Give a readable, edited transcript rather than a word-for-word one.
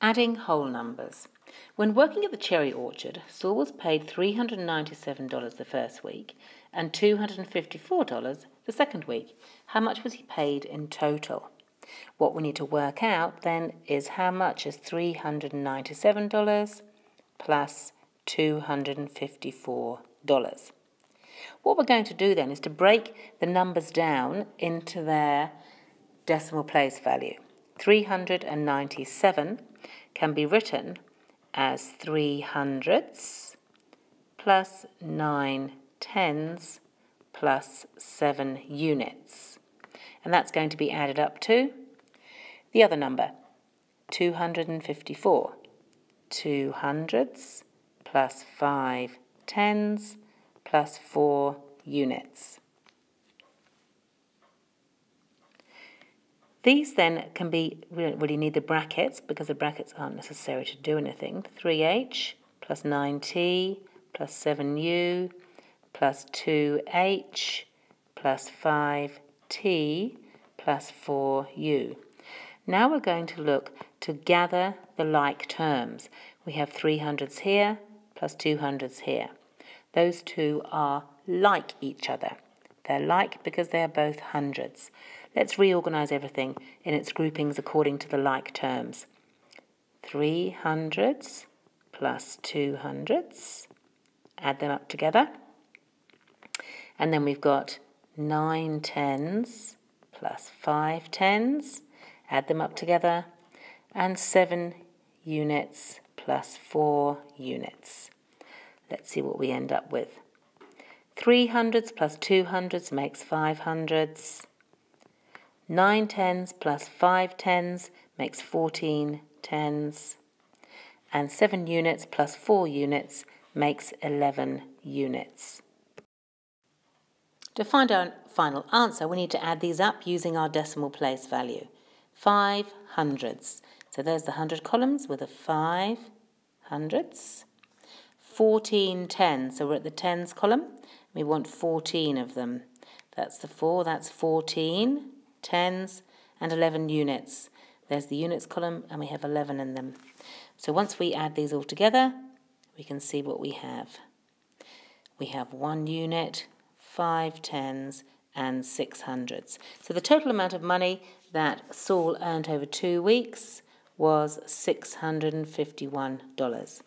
Adding whole numbers. When working at the cherry orchard, Saul was paid $397 the first week and $254 the second week. How much was he paid in total? What we need to work out then is how much is $397 plus $254. What we're going to do then is to break the numbers down into their decimal place value. 397 can be written as 3 hundredths plus 9 tenths plus 7 units. And that's going to be added up to the other number, 254. 2 hundredths plus 5 tenths plus 4 units. These then can be, we don't really need the brackets because the brackets aren't necessary to do anything. 3h plus 9t plus 7u plus 2h plus 5t plus 4u. Now we're going to look to gather the like terms. We have 3 hundredths here plus 2 hundredths here. Those two are like each other. They're like because they are both hundredths. Let's reorganize everything in its groupings according to the like terms. 3 hundredths plus 2 hundredths. Add them up together. And then we've got 9 tenths plus 5 tenths. Add them up together. And 7 units plus 4 units. Let's see what we end up with. 3 hundredths plus 2 hundredths makes 5 hundredths. 9 tenths plus 5 tenths makes 14 tenths. And 7 units plus 4 units makes 11 units. To find our final answer, we need to add these up using our decimal place value. 5 hundredths. So there's the 100 columns with a 5 hundredths. 14 tens. So we're at the tens column. We want 14 of them. That's the 4. That's 14 tens and 11 units. There's the units column and we have 11 in them. So once we add these all together, we can see what we have. We have 1 unit, 5 tens and 6 hundredths. So the total amount of money that Saul earned over 2 weeks was $651.